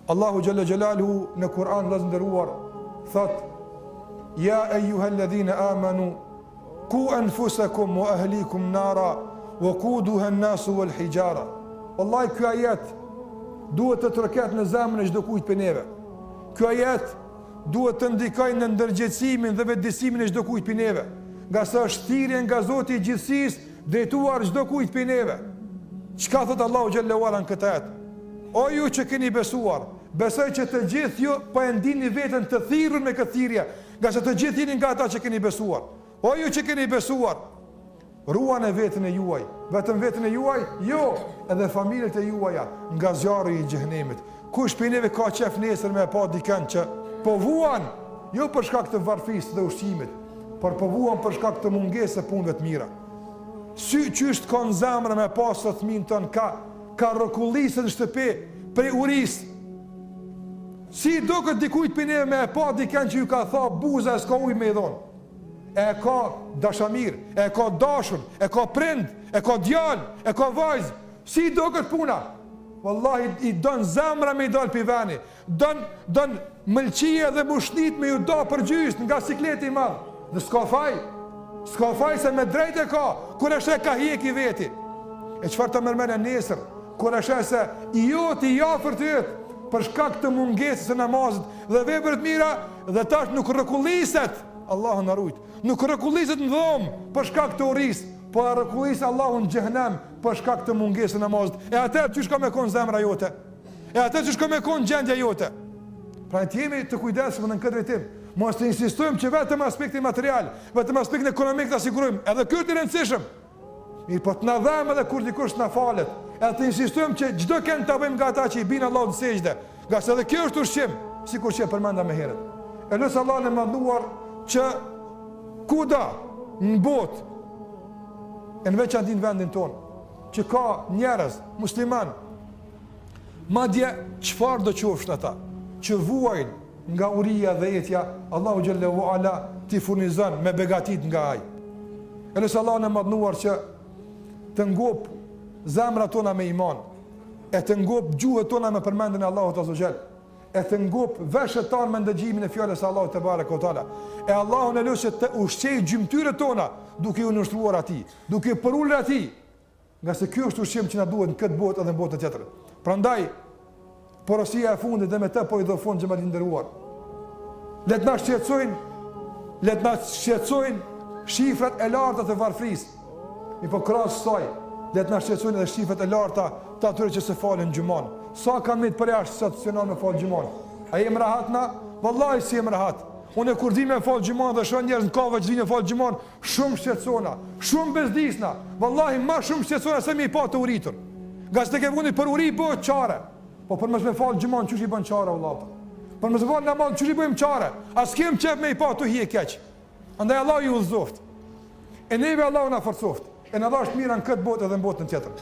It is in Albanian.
Allahu Gjelle Gjelaluhu në Kur'an vëllezër nderuar thot: Ja ejuhalladhina amanu ku anfusakum wa ahlikum nara wa kuduha an-nasu wal hijara. Wallahi ky ajet duhet të troket në zemrën e çdo kujt për neve. Ky ajet duhet të ndikojë në ndërgjegjësimin dhe vetëdijsimin e çdo kujt për neve, nga sa është thirrje nga Zoti i gjithësisë drejtuar çdo kujt për neve. Çka thot Allahu xhallahu ala në këtë ajet? O ju që keni besuar, besoj që të gjithë ju po e ndini veten të thirrur me këtë thirrje, nga sa të gjithë jeni nga ata që keni besuar. O ju që keni besuar, ruani veten e juaj, vetëm veten e juaj, jo, edhe familjet e juaja nga zjarri i xhenemit. Kush për neve ka qef nesër me pa dikën që po vuan, jo për shkak të varfisë dhe ushqimit, por po vuan për shkak të mungesës së punëve të mira. Sy qysht ka në zemrë me pa sot fëmin tën ka rrokullisën në shtëpi prej urisë. Si do këtë dikujt për neve me pa dikën që ju ka tha buza e s'ka ujë me i dhonë. E ka dashamir, e ka dashun, e ka prind, e ka djal, e ka vajzë. Si do këtë puna? Wallahi i don zemra me i dal për veni, don mëlqia dhe mushnit me ju da për gjysë nga sikleti i madh. Dhe s'ka faj se me drejt e ka, kur është e ka hjek i veti. E çfarë të mërmene nesër, kur është e se i joti i afër të jetë, për shkak të mungesës së namazit dhe veprave të mira, dhe tash nuk rrekulliset, Allahu na rujt, nuk rrekulliset në dhomë për shkak të urisë, po rrekulliset Allahu në xhehenem për shkak të mungesës së namazit. E atë çish ka me kon zemra jote? E atë çish ka me kon gjendja jote? Pra të jemi të kujdesshëm në këtë drejtim. Mos të insistojmë që vetëm aspekti material, vetëm aspektin ekonomik ta sigurojmë. Edhe ky është i rëndësishëm. Mirë, po të na dhëmë edhe kur dikush na falet. Edhe të insistojmë që çdo kënd ta bëjmë nga ata që i bin Allahut në sejdë. Nga se edhe kjo është ushqim, sikur që e përmenda më herët. E lutem Allahun e mënduar që kudo në botë, në veçantë në vendin tonë, që ka njerëz musliman, madje çfarë do qofshin ata, që vuajnë nga uria dhe jetja, Allahu xhallahu ala ti furnizon me begatit nga ai. E lutem Allahun e mënduar që të ngop zemrat tona me iman, e të ngop gjuhët tona me përmendjen e Allahut azza xal, e të ngop veshët tona me ndëgjimin e fjalës së Allahut te bareka taala. E Allahu na lutet të ushqej gjymtyrët tona duke u nështruar atij, duke përulur atij, nga se ky është ushqim që na duhet në këtë botë edhe në botën tjetër. Prandaj porosia e fundit dhe me të po i do fund xhamat i nderuar. Le të na shqetësojnë shifrat e larta të varfrisë. Mi po krahas saj, le të na shqetësojnë edhe shifrat e larta të atyre që se falen gjumon. Sa kanë me të përjashtë stacionar me fal gjumon. A jem rahat na? Wallahi si jem rahat. Unë kur di me fal gjumon dhe shoh njerëz në kave që vinë fal gjumon, shumë shqetësona, shumë bezdisna. Wallahi më shumë shqetësona se mi pa të uritur. Nga s'te ke vundi për uri bëhet çare. Po për mos me fal gjumon çush i bën çare vëllai. Për mos fal namaz çush i bëjmë çare. As kem çep me i pa të hije keq. Andaj Allah ju udhëzoft. E neve Allah na forcoft. E na dash mirën këtë botë edhe në botën tjetër.